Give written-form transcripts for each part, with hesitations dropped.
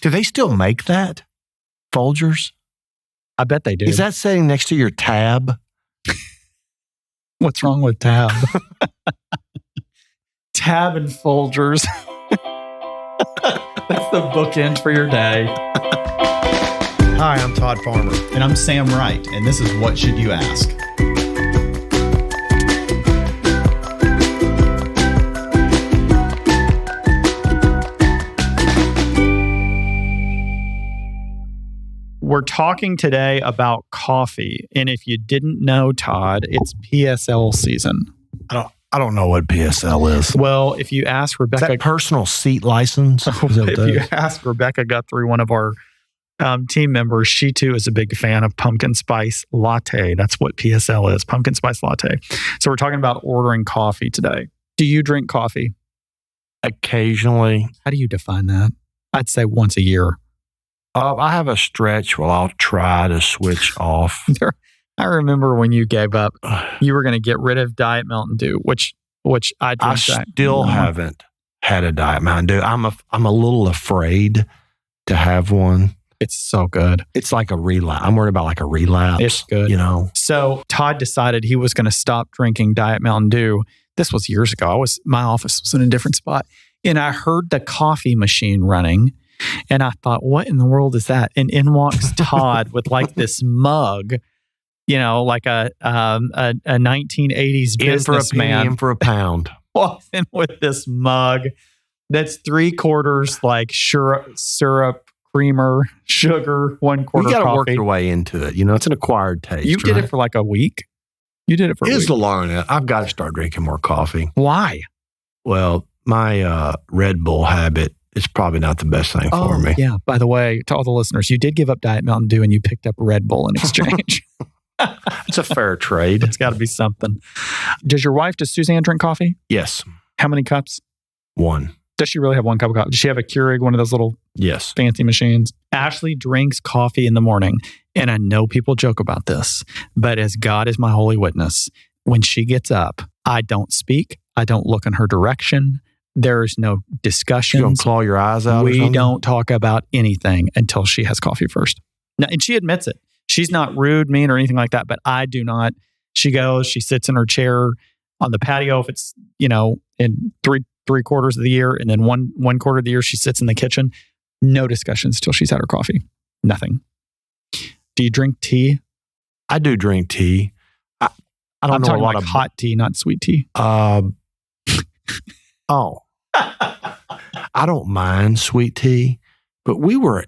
Do they still make that? Folgers? I bet they do. Is that sitting next to your tab? What's wrong with Tab? Tab and Folgers. That's the bookend for your day. Hi, I'm Todd Farmer. And I'm Sam Wright, and this is What Should You Ask? We're talking today about coffee. And if you didn't know, Todd, it's PSL season. I don't know what PSL is. Well, if you ask Rebecca... Is that personal seat license? If you ask Rebecca Guthrie, one of our team members, she too is a big fan of pumpkin spice latte. That's what PSL is, pumpkin spice latte. So we're talking about ordering coffee today. Do you drink coffee? Occasionally. How do you define that? I'd say once a year. I have a stretch where I'll try to switch off. I remember when you gave up, you were going to get rid of Diet Mountain Dew, which I drink. I still haven't had a Diet Mountain Dew. I'm a little afraid to have one. It's so good. It's like a relapse. I'm worried about like a relapse. It's good. You know. So Todd decided he was going to stop drinking Diet Mountain Dew. This was years ago. My office was in a different spot, and I heard the coffee machine running. And I thought, what in the world is that? And in walks Todd with like this mug, you know, like a 1980s businessman. In for a pound. Walks in with this mug that's 3/4 like syrup, creamer, sugar, 1/4 coffee. You got to work your way into it. You know, it's an acquired taste. You did it for like a week? You did it for a week? It's the long end. I've got to start drinking more coffee. Why? Well, my Red Bull habit, it's probably not the best thing for me. Yeah. By the way, to all the listeners, you did give up Diet Mountain Dew and you picked up Red Bull in exchange. It's a fair trade. It's got to be something. Does Suzanne drink coffee? Yes. How many cups? 1. Does she really have 1 cup of coffee? Does she have a Keurig, one of those little fancy machines? Ashley drinks coffee in the morning. And I know people joke about this, but as God is my holy witness, when she gets up, I don't speak. I don't look in her direction. There's no discussions. You don't claw your eyes out? We don't talk about anything until she has coffee first. Now, and she admits it. She's not rude, mean, or anything like that, but I do not. She goes, she sits in her chair on the patio if it's, you know, in three quarters of the year, and then one quarter of the year she sits in the kitchen. No discussions till she's had her coffee. Nothing. Do you drink tea? I do drink tea. I don't know a lot of hot tea, not sweet tea. I don't mind sweet tea, but we were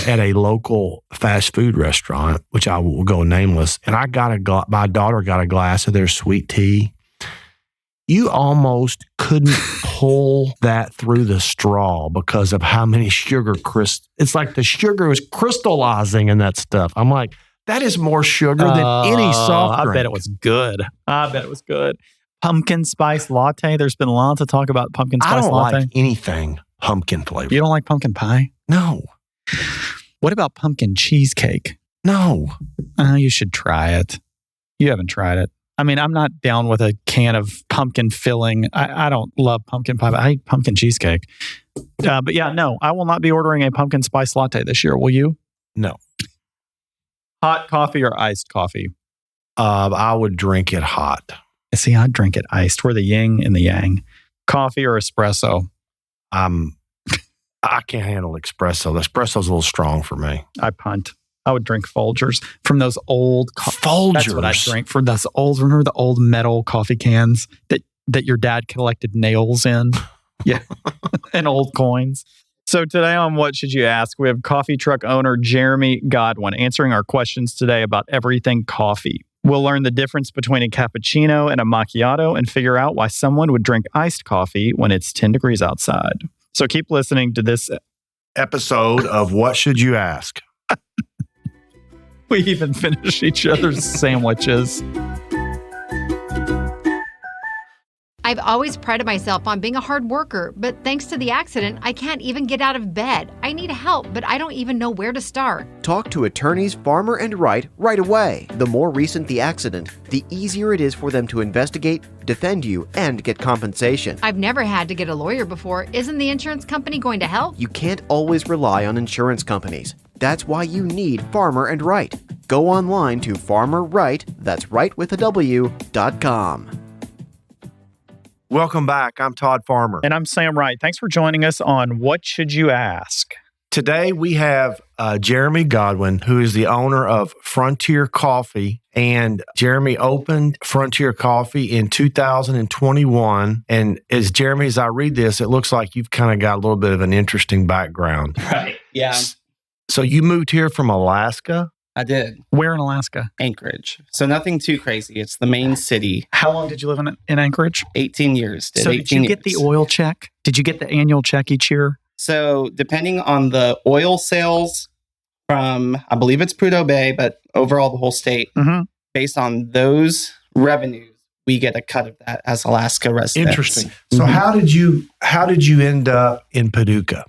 at a local fast food restaurant, which I will go nameless, and my daughter got a glass of their sweet tea. You almost couldn't pull that through the straw because of how many sugar it's like the sugar was crystallizing in that stuff. I'm like, that is more sugar than any soft drink. I bet it was good. Pumpkin spice latte. There's been lots of talk about pumpkin spice latte. I don't like anything pumpkin flavor. You don't like pumpkin pie? No. What about pumpkin cheesecake? No. You should try it. You haven't tried it. I mean, I'm not down with a can of pumpkin filling. I don't love pumpkin pie, but I eat pumpkin cheesecake. But yeah, no, I will not be ordering a pumpkin spice latte this year. Will you? No. Hot coffee or iced coffee? I would drink it hot. See, I'd drink it iced. We're the yin and the yang. Coffee or espresso? I can't handle espresso. The espresso's a little strong for me. I punt. I would drink Folgers from those old... Folgers? That's what I drink from those old... Remember the old metal coffee cans that your dad collected nails in? Yeah. And old coins. So today on What Should You Ask, we have coffee truck owner Jeremy Goodwin answering our questions today about everything coffee. We'll learn the difference between a cappuccino and a macchiato and figure out why someone would drink iced coffee when it's 10 degrees outside. So keep listening to this episode of What Should You Ask? We even finish each other's sandwiches. I've always prided myself on being a hard worker, but thanks to the accident, I can't even get out of bed. I need help, but I don't even know where to start. Talk to attorneys Farmer and Wright right away. The more recent the accident, the easier it is for them to investigate, defend you, and get compensation. I've never had to get a lawyer before. Isn't the insurance company going to help? You can't always rely on insurance companies. That's why you need Farmer and Wright. Go online to farmerwright, that's right with a W.com. Welcome back. I'm Todd Farmer. And I'm Sam Wright. Thanks for joining us on What Should You Ask? Today we have Jeremy Goodwin, who is the owner of Frontier Coffee. And Jeremy opened Frontier Coffee in 2021. And as Jeremy, as I read this, it looks like you've kind of got a little bit of an interesting background. Right. Yeah. So you moved here from Alaska? I did. Where in Alaska? Anchorage. So nothing too crazy. It's the main city. How long did you live in Anchorage? 18 years. So did you get the oil check? Did you get the annual check each year? So depending on the oil sales from, I believe it's Prudhoe Bay, but overall the whole state, based on those revenues, we get a cut of that as Alaska residents. Interesting. So how did you end up in Paducah?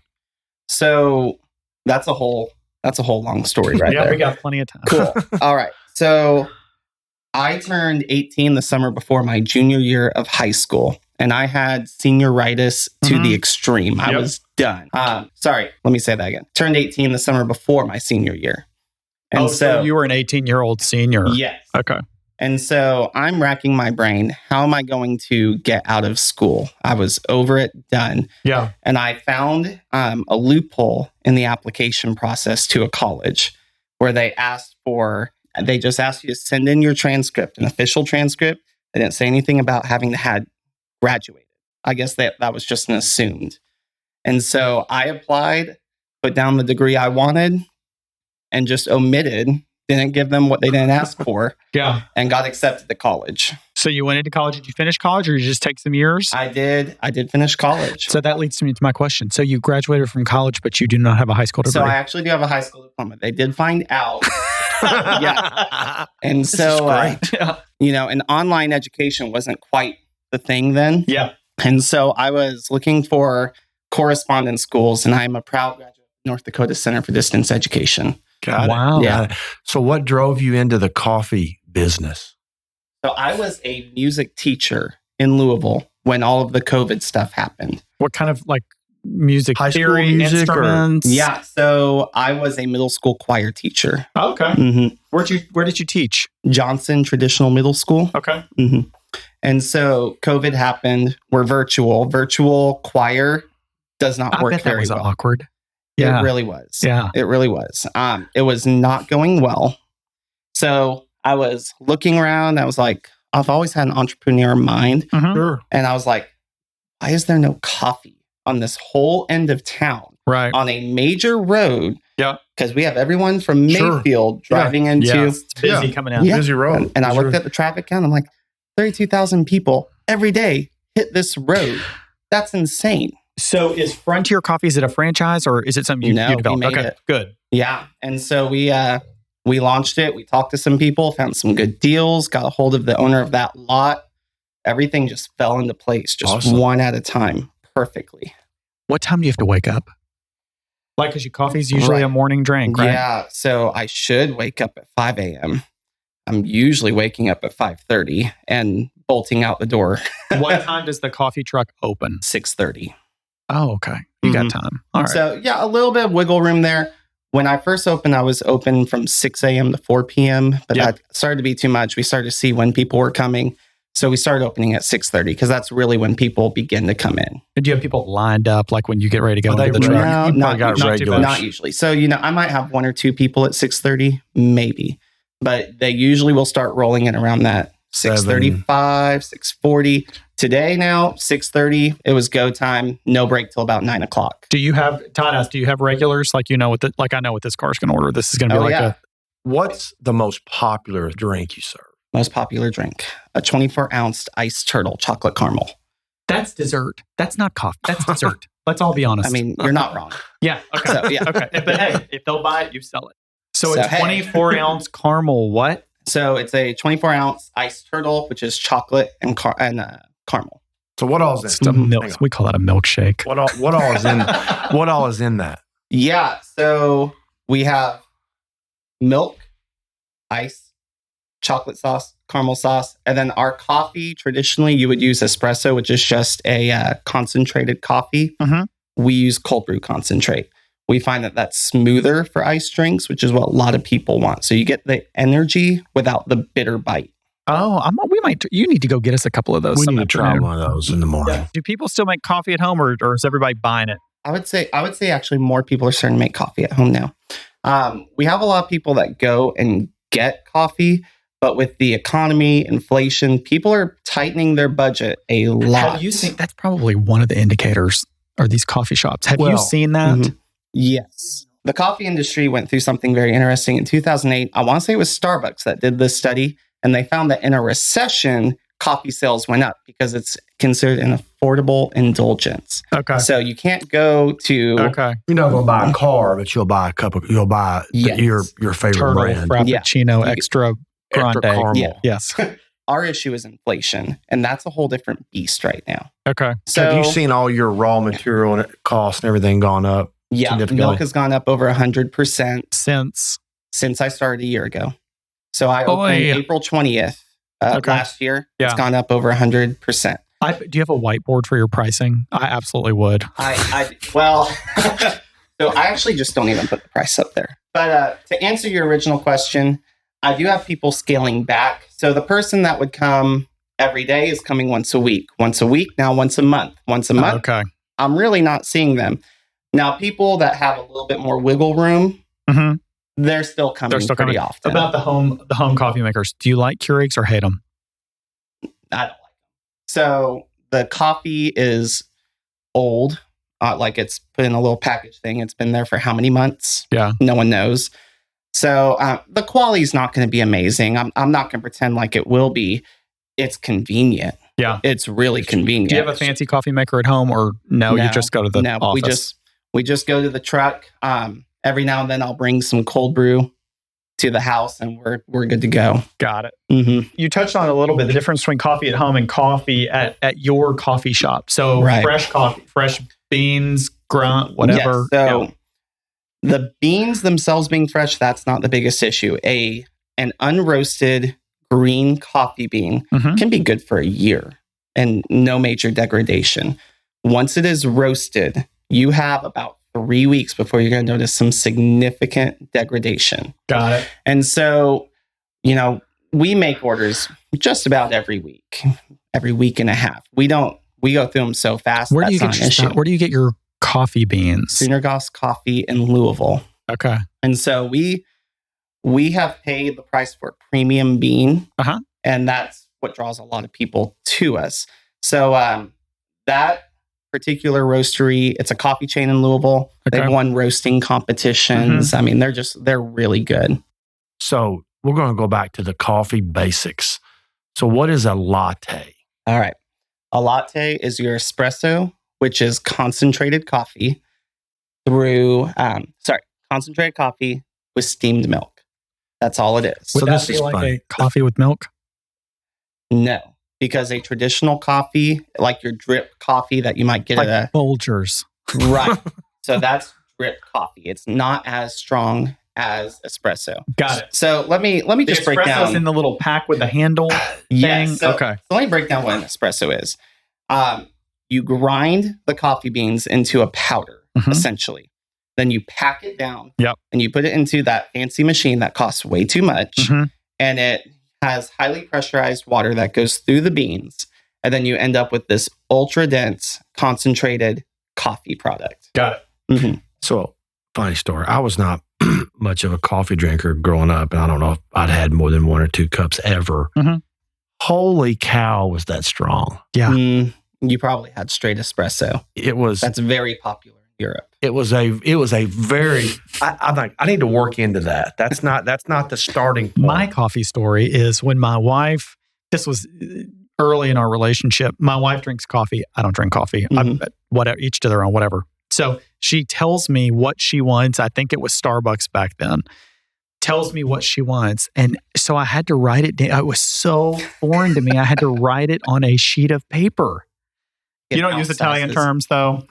So that's a whole long story right there. Yeah, we got plenty of time. Cool. All right. So I turned 18 the summer before my junior year of high school, and I had senioritis to the extreme. I was done. Sorry, let me say that again. Turned 18 the summer before my senior year. And so you were an 18-year-old senior. Yes. Okay. And so I'm racking my brain. How am I going to get out of school? I was over it, done. Yeah. And I found a loophole in the application process to a college where they just asked you to send in your transcript, an official transcript. They didn't say anything about having had graduated. I guess that was just an assumed. And so I applied, put down the degree I wanted, and just omitted, didn't give them what they didn't ask for. Yeah. And got accepted to college. So you went into college. Did you finish college or you just take some years? I did finish college. So that leads me to my question. So you graduated from college, but you do not have a high school degree. So I actually do have a high school diploma. They did find out. Yeah. And so, and online education wasn't quite the thing then. Yeah. And so I was looking for correspondence schools, and I'm a proud graduate of North Dakota Center for Distance Education. Wow. Yeah. So what drove you into the coffee business? So I was a music teacher in Louisville when all of the COVID stuff happened. What kind of music High school theory, music instruments? Yeah. So I was a middle school choir teacher. Okay. Mm-hmm. Where did you teach? Johnson Traditional Middle School. Okay. Mm-hmm. And so COVID happened. We're virtual. Virtual choir does not work bet that very was well. awkward. Yeah. It really was. Yeah. It really was. It was not going well. So I was looking around. I was like, I've always had an entrepreneur mind. Sure. And I was like, why is there no coffee on this whole end of town? Right. On a major road. Yeah. Because we have everyone from Mayfield driving into. It's busy coming out. Yeah. Busy road. And I looked at the traffic count. I'm like, 32,000 people every day hit this road. That's insane. So is Frontier Coffee, is it a franchise or is it something you developed? We made Okay, it. good. Yeah. And so we launched it. We talked to some people, found some good deals, got a hold of the owner of that lot. Everything just fell into place, just one at a time, perfectly. What time do you have to wake up? Because your coffee is usually a morning drink, right? Yeah. So I should wake up at 5 a.m. I'm usually waking up at 5:30 and bolting out the door. What time does the coffee truck open? 6:30. Oh, okay. You got time. All right. So yeah, a little bit of wiggle room there. When I first opened, I was open from 6 a.m. to 4 p.m., but that started to be too much. We started to see when people were coming. So we started opening at 6:30 because that's really when people begin to come in. And do you have people lined up like when you get ready to go into the No, truck? Not usually. So, I might have one or two people at 6:30, maybe. But they usually will start rolling in around that 6:35, 6:40. Today now, 6:30, it was go time. No break till about 9 o'clock. Do you have, Todd, do you have regulars? I know what this car's going to order. This is going to be What's the most popular drink you serve? Most popular drink, a 24-ounce iced turtle chocolate caramel. That's dessert. That's not coffee. That's dessert. Let's all be honest. I mean, you're not wrong. Yeah. Okay. So, yeah. Okay. But hey, if they'll buy it, you sell it. So a 24-ounce caramel what? So it's a 24-ounce iced turtle, which is chocolate and caramel. So what all is It's in? a milk. We call that a milkshake. What all is in? What all is in that? Yeah. So we have milk, ice, chocolate sauce, caramel sauce, and then our coffee. Traditionally, you would use espresso, which is just a concentrated coffee. Mhm. We use cold brew concentrate. We find that that's smoother for iced drinks, which is what a lot of people want. So you get the energy without the bitter bite. Oh, you need to go get us a couple of those. We some need to try afternoon. one of those in the morning. Do people still make coffee at home, or is everybody buying it? I would say actually more people are starting to make coffee at home now. We have a lot of people that go and get coffee, but with the economy, inflation, people are tightening their budget a lot. Have you seen? That's probably one of the indicators. Are these coffee shops? Have you seen that? Mhm. Yes. The coffee industry went through something very interesting in 2008. I want to say it was Starbucks that did this study, and they found that in a recession, coffee sales went up because it's considered an affordable indulgence. Okay. So you can't go to Okay. You're not going to buy a car, but you'll buy Yes. your favorite Turtle brand. Frappuccino Yeah. extra Extra grande. caramel. Yeah. Yes. our issue is inflation, and that's a whole different beast right now. Okay. So Have you seen all your raw material and cost and everything gone up? yeah, significantly? milk has gone up over 100% Since I started a year ago. So I Boy. opened April 20th Okay. last year. Yeah. It's gone up over 100%. do you have a whiteboard for your pricing? I absolutely would. Well, so I actually just don't even put the price up there. But to answer your original question, I do have people scaling back. So the person that would come every day is coming once a week, now once a month. Okay. I'm really not seeing them. Now, people that have a little bit more wiggle room, Mm-hmm. they're still coming pretty often. About the home coffee makers, do you like Keurigs or hate them? I don't like them. So the coffee is old. Like it's put in a little package thing. It's been there for how many months? Yeah. No one knows. So the quality is not going to be amazing. I'm not going to pretend like it will be. It's convenient. Yeah. It's really convenient. Do you have a fancy coffee maker at home, or no? You just go to the No, office. we just go to the truck. Every now and then I'll bring some cold brew to the house, and we're good to go. Got it. Mm-hmm. You touched on a little bit the difference between coffee at home and coffee at your coffee shop. So Right. fresh coffee, fresh beans, grunt, whatever. Yes, so the beans themselves being fresh, that's not the biggest issue. An unroasted green coffee bean Mhm. can be good for a year and no major degradation. Once it is roasted, you have about 3 weeks before you're going to notice some significant degradation. Got it. And so, we make orders just about every week and a half. We go through them so fast. Where do you that's get not an issue. Where do you get your coffee beans? Sundergass Coffee in Louisville. Okay. And so we have paid the price for a premium bean, Uh-huh. and that's what draws a lot of people to us. So that particular roastery, it's a coffee chain in Louisville. Okay. They've won roasting competitions. I mean, they're really good. So we're going to go back to the coffee basics. So what is a latte? All right. A latte is your espresso, which is concentrated coffee concentrated coffee with steamed milk. That's all it is. Would So that this be is like fun. a coffee with milk? No, because a traditional coffee, like your drip coffee that you might get Like at Folgers. right. So that's drip coffee. It's not as strong as espresso. Got it. So let me just break down. in the little pack with the handle Yes, thing. so- Okay. So let me break down what an espresso is. You grind the coffee beans into a powder, Mhm. essentially. Then you pack it down. Yep. And you put it into that fancy machine that costs way too much. Mhm. And it has highly pressurized water that goes through the beans. And then you end up with this ultra dense, concentrated coffee product. Got it. Mhm. So funny story. I was not much of a coffee drinker growing up, and I don't know if I'd had more than 1 or 2 cups ever. Mhm. Holy cow, was that strong? Yeah. You probably had straight espresso. It was. That's very popular in Europe. It was a very. I think I need to work into that. That's not the starting point. My coffee story is when my wife, this was early in our relationship, my wife drinks coffee. I don't drink coffee. Whatever, each to their own, whatever. So she tells me what she wants. I think it was Starbucks back then. Tells me what she wants. And so I had to write it down. It was so foreign to me. I had to write it on a sheet of paper. You don't use Italian terms, though?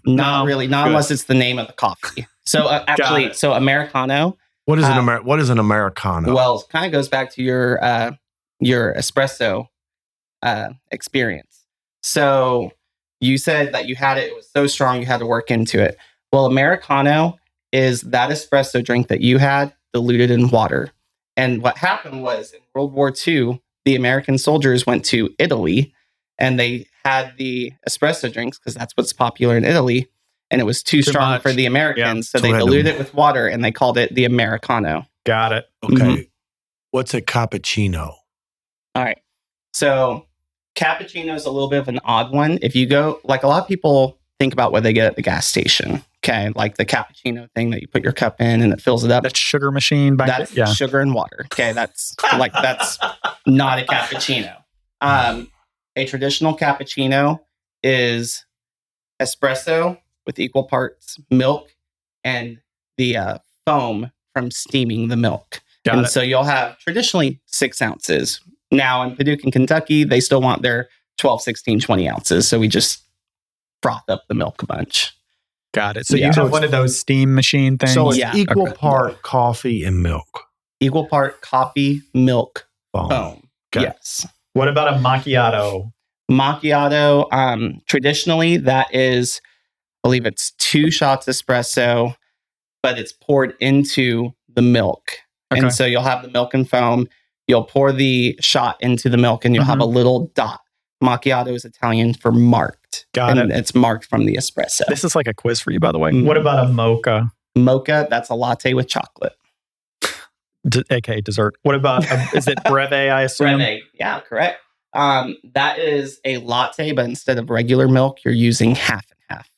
Not really. Not Good. unless it's the name of the coffee. So actually, so Americano. What is what is an Americano? Well, it kind of goes back to your espresso experience. So you said that you had it was so strong you had to work into it. Well, Americano is that espresso drink that you had diluted in water. And what happened was in World War II, the American soldiers went to Italy and they had the espresso drinks because that's what's popular in Italy. And it was too strong much for the Americans. Yeah. So they diluted it with water and they called it the Americano. Got it. Okay. What's a cappuccino? All right. So cappuccino is a little bit of an odd one. If you go, like a lot of people think about what they get at the gas station. Okay. Like the cappuccino thing that you put your cup in and it fills it up. That sugar machine back That's sugar and water. Okay. That's not a cappuccino. A traditional cappuccino is espresso with equal parts milk and the foam from steaming the milk. Got it. So you'll have traditionally 6 ounces. Now in Paducah, Kentucky, they still want their 12, 16, 20 ounces. So we just froth up the milk a bunch. Got it. So Yeah. you So have one of those steam machine things? So it's Yeah. equal Okay. part coffee and milk. Equal part coffee, milk, Foam. foam. Okay. Yes. What about a macchiato? Macchiato, traditionally that is, I believe it's 2 shots espresso, but it's poured into the milk. Okay. And so you'll have the milk and foam. You'll pour the shot into the milk and you'll have a little dot. Macchiato is Italian for marked. Got and it. It's marked from the espresso. This is like a quiz for you, by the way. Mhm. What about a mocha, Mocha, that's a latte with chocolate. aka dessert? What about, is it breve, I assume? Breve. Yeah, correct. That is a latte, but instead of regular milk, you're using half and half.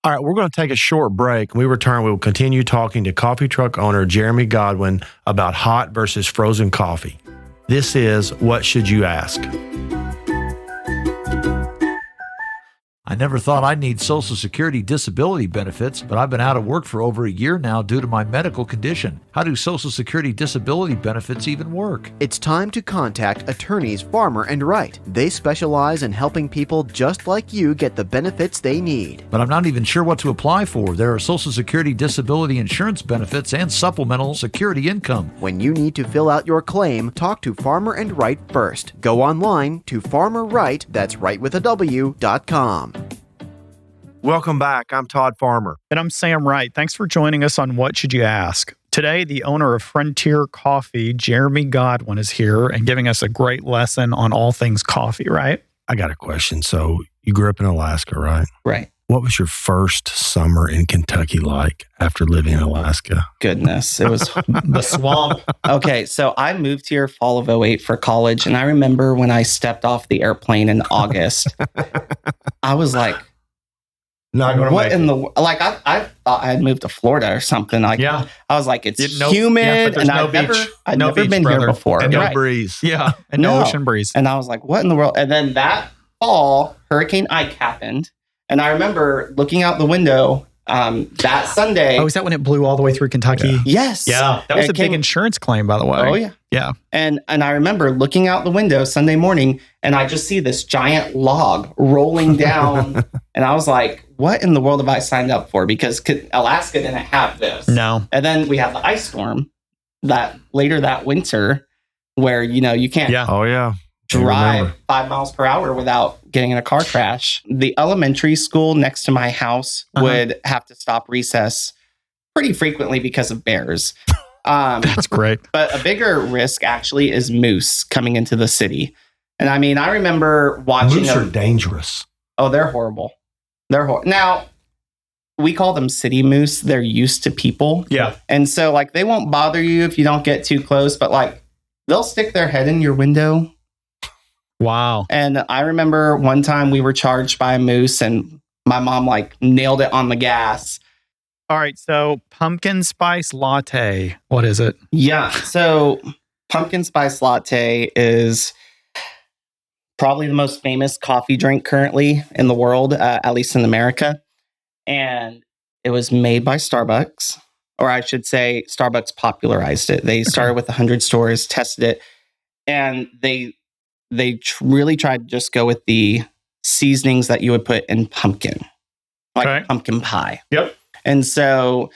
All right, we're going to take a short break. When we return, we will continue talking to coffee truck owner Jeremy Godwin about hot versus frozen coffee. This is What Should You Ask? I never thought I'd need Social Security disability benefits, but I've been out of work for over a year now due to my medical condition. How do Social Security disability benefits even work? It's time to contact attorneys Farmer and Wright. They specialize in helping people just like you get the benefits they need. But I'm not even sure what to apply for. There are Social Security disability insurance benefits and supplemental security income. When you need to fill out your claim, talk to Farmer and Wright first. Go online to Farmer Wright, that's right with a W.com. Welcome back. I'm Todd Farmer. And I'm Sam Wright. Thanks for joining us on What Should You Ask? Today, the owner of Frontier Coffee, Jeremy Goodwin, is here and giving us a great lesson on all things coffee, right? I got a question. So you grew up in Alaska, right? Right. What was your first summer in Kentucky like after living in Alaska? Goodness. It was The swamp. okay. So I moved here fall of 08 for college. And I remember when I stepped off the airplane in August, I was like, Not going to what make in it. the like? I thought I had moved to Florida or something. Like, Yeah. I was like, it's Yeah, but humid, there's and no I'd No never beach, been brother. here before. And no Right. breeze. Yeah. And no No. ocean breeze. And I was like, what in the world? And then that fall, Hurricane Ike happened, and I remember looking out the window that Sunday. Oh, is that when it blew all the way through Kentucky? Yes. Yeah. That was It a big came- insurance claim, by the way. Oh yeah. Yeah. And I remember looking out the window Sunday morning, and I just see this giant log rolling down, and I was like, "What in the world have I signed up for?" Because Alaska didn't have this. No. And then we have the ice storm that later that winter, where you can't Yeah. Oh, yeah. I drive remember. 5 miles per hour without getting in a car crash. The elementary school next to my house would have to stop recess pretty frequently because of bears. That's great. But a bigger risk actually is moose coming into the city. And I mean, I remember watching Moose are dangerous. Oh, they're horrible. They're horrible. Now, we call them city moose. They're used to people. Yeah. And so like they won't bother you if you don't get too close, but like they'll stick their head in your window. Wow. And I remember one time we were charged by a moose and my mom like nailed it on the gas. All right. So pumpkin spice latte. What is it? Yeah. So pumpkin spice latte is probably the most famous coffee drink currently in the world, at least in America. And it was made by Starbucks, or I should say Starbucks popularized it. They started with 100 stores, tested it, and they really tried to just go with the seasonings that you would put in pumpkin, like Okay. pumpkin pie. Yep. And so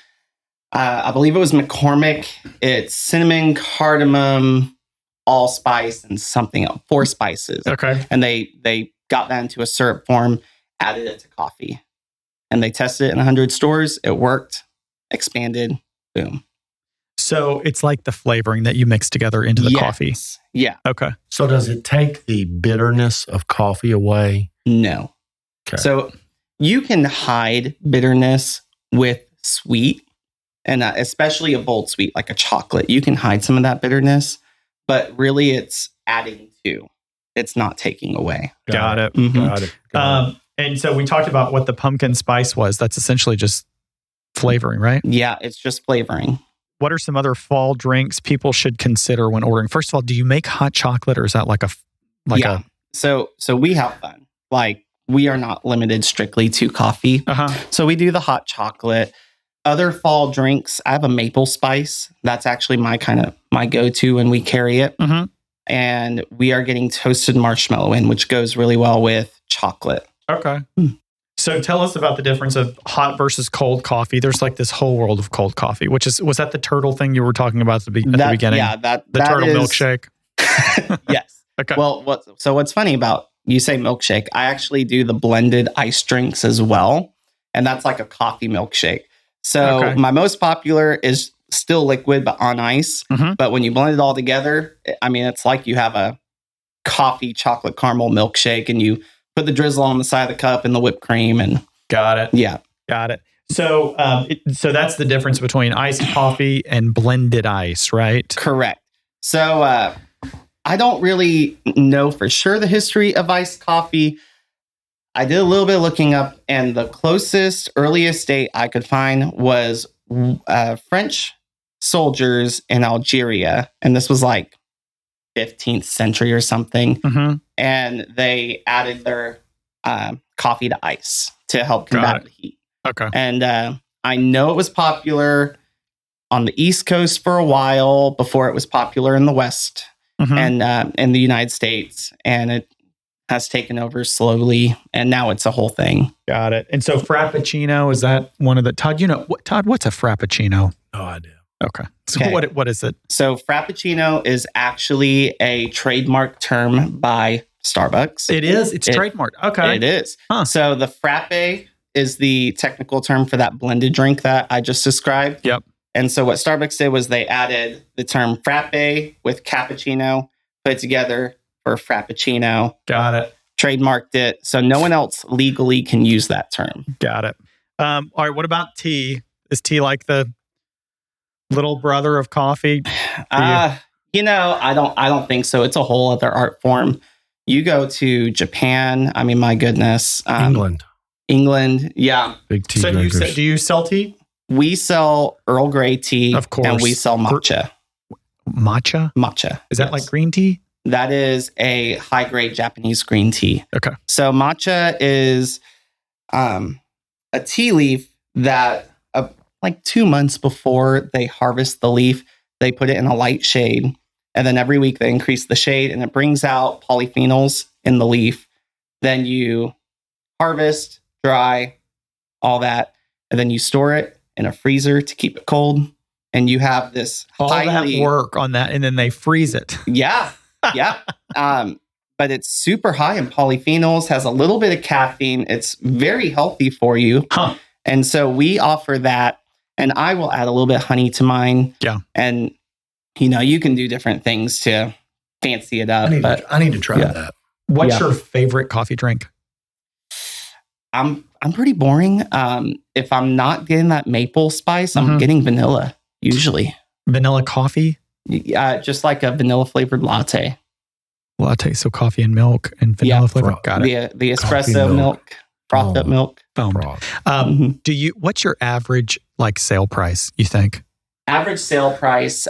I believe it was McCormick. It's cinnamon, cardamom, allspice, and something else, 4 spices. Okay. And they got that into a syrup form, added it to coffee. And they tested it in 100 stores. It worked, expanded, boom. So it's like the flavoring that you mix together into the coffee. Yeah. Okay. So does it take the bitterness of coffee away? No. Okay. So you can hide bitterness with sweet, and especially a bold sweet like a chocolate. You can hide some of that bitterness, but really it's adding to. It's not taking away. Got it. Mhm. Got it. Got it. And so we talked about what the pumpkin spice was. That's essentially just flavoring, right? Yeah, it's just flavoring. What are some other fall drinks people should consider when ordering? First of all, do you make hot chocolate, or is that like a So we have fun. Like, we are not limited strictly to coffee. So we do the hot chocolate. Other fall drinks, I have a maple spice. That's actually my go-to when we carry it. Mhm. And we are getting toasted marshmallow in, which goes really well with chocolate. Okay. So tell us about the difference of hot versus cold coffee. There's like this whole world of cold coffee, was that the turtle thing you were talking about at the beginning? Yeah, The that turtle is- milkshake. Yes. Okay. Well, what's funny about you say milkshake, I actually do the blended ice drinks as well. And that's like a coffee milkshake. So Okay. my most popular is still liquid, but on ice. Mhm. But when you blend it all together, I mean, it's like you have a coffee chocolate caramel milkshake and you put the drizzle on the side of the cup and the whipped cream. And Got it. yeah, Got it. So, so that's the difference between iced coffee and blended ice, right? correct. So I don't really know for sure the history of iced coffee. I did a little bit of looking up, and the closest, earliest date I could find was French soldiers in Algeria. And this was like 15th century or something. Mm-hmm. And they added their coffee to ice to help Got combat it. the heat. Okay. And I know it was popular on the East Coast for a while before it was popular in the West Mhm. and in the United States. And it has taken over slowly. And now it's a whole thing. Got it. And so Frappuccino, is that one of the, Todd, Todd, what's a Frappuccino? No idea. Okay. So Okay. what is it? So Frappuccino is actually a trademark term by Starbucks. It is. It's trademarked. Okay. It is. Huh. So the frappe is the technical term for that blended drink that I just described. Yep. And so what Starbucks did was they added the term frappe with cappuccino, put it together for Frappuccino, Got it. trademarked it. So no one else legally can use that term. Got it. All right. What about tea? Is tea like the little brother of coffee? I don't think so. It's a whole other art form. You go to Japan. I mean, my goodness. England. Yeah. Big tea So drinkers. do you sell tea? We sell Earl Grey tea. Of course. And we sell matcha. Matcha? Matcha. Is that yes. like green tea? That is a high-grade Japanese green tea. Okay. So matcha is a tea leaf that like 2 months before they harvest the leaf, they put it in a light shade. And then every week they increase the shade and it brings out polyphenols in the leaf. Then you harvest, dry, all that. And then you store it in a freezer to keep it cold. And you have this All that work on that, and then they freeze it. Yeah. Yeah. But it's super high in polyphenols, has a little bit of caffeine. It's very healthy for you. Huh. And so we offer that. And I will add a little bit of honey to mine. Yeah. And, you can do different things to fancy it up. I need to try Yeah. that. What's Yeah. your favorite coffee drink? I'm pretty boring. If I'm not getting that maple spice, I'm Mhm. getting vanilla usually. Vanilla coffee? Just like a vanilla flavored latte. Latte, so coffee and milk and vanilla Yeah. flavor. Got it. The Coffee espresso milk. milk, frothed up Oh. milk. Foamed. Broad. Mhm. What's your average like sale price, you think? Average sale price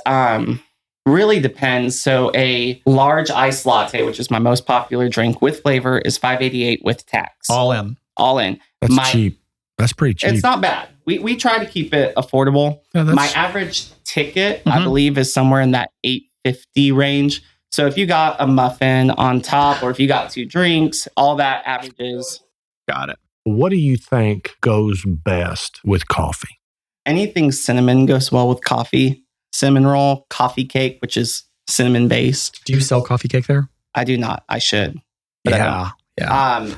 really depends. So a large iced latte, which is my most popular drink with flavor, is $5.88 with tax. All in. All in. That's cheap. That's pretty cheap. It's not bad. We try to keep it affordable. Yeah, that's- My average ticket, I Mhm. believe, is somewhere in that $8.50 range. So if you got a muffin on top, or if you got 2 drinks, all that averages. Got it. What do you think goes best with coffee? Anything cinnamon goes well with coffee. Cinnamon roll, coffee cake, which is cinnamon based. Do you sell coffee cake there? I do not. I should. But I don't. Yeah.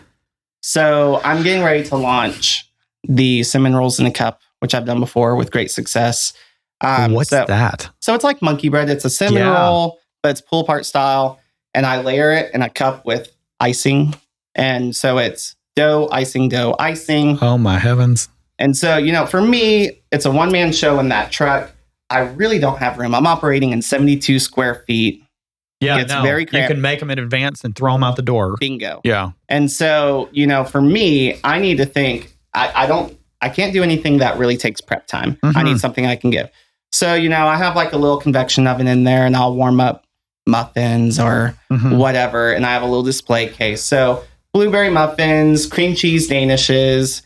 So I'm getting ready to launch the cinnamon rolls in a cup, which I've done before with great success. What's that? So it's like monkey bread. It's a cinnamon roll, but it's pull apart style. And I layer it in a cup with icing. And so it's dough, icing, dough, icing. Oh my heavens. And so, for me, it's a one-man show in that truck. I really don't have room. I'm operating in 72 square feet. Yeah, It's very you cramped. can make them in advance and throw them out the door. Bingo. Yeah. And so, for me, I need to think, I can't do anything that really takes prep time. I need something I can give. So, I have like a little convection oven in there, and I'll warm up muffins or whatever. And I have a little display case. So blueberry muffins, cream cheese danishes,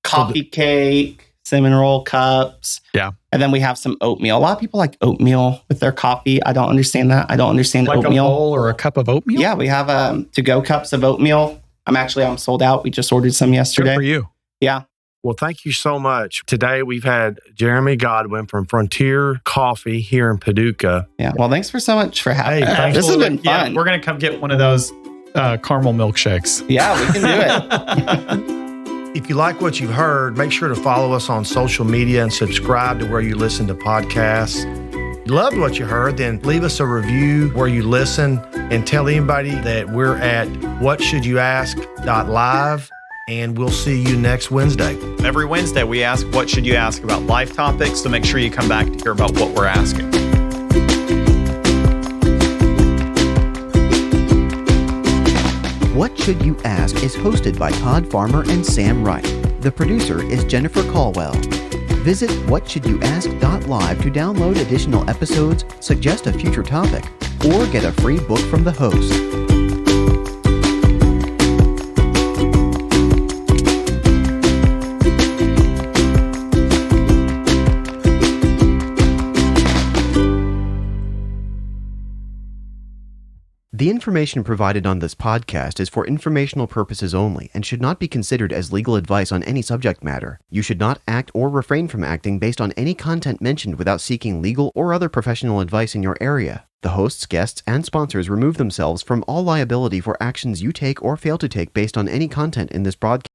coffee cake, cinnamon roll cups. Yeah. And then we have some oatmeal. A lot of people like oatmeal with their coffee. I don't understand that. I don't understand Like oatmeal. a bowl or a cup of oatmeal? Yeah, we have to-go cups of oatmeal. I'm sold out. We just ordered some yesterday. Good for you. Yeah. Well, thank you so much. Today we've had Jeremy Godwin from Frontier Coffee here in Paducah. Yeah. Well, thanks for so much for having me. thanks. This has been Yeah, fun. we're going to come get one of those caramel milkshakes. Yeah, we can do it. If you like what you've heard, make sure to follow us on social media and subscribe to where you listen to podcasts. If you loved what you heard, then leave us a review where you listen and tell anybody that we're at whatshouldyouask.live, and we'll see you next Wednesday. Every Wednesday, we ask, what should you ask about life topics? So make sure you come back to hear about what we're asking. What Should You Ask is hosted by Todd Farmer and Sam Wright. The producer is Jennifer Caldwell. Visit whatshouldyouask.live to download additional episodes, suggest a future topic, or get a free book from the host. The information provided on this podcast is for informational purposes only and should not be considered as legal advice on any subject matter. You should not act or refrain from acting based on any content mentioned without seeking legal or other professional advice in your area. The hosts, guests, and sponsors remove themselves from all liability for actions you take or fail to take based on any content in this broadcast.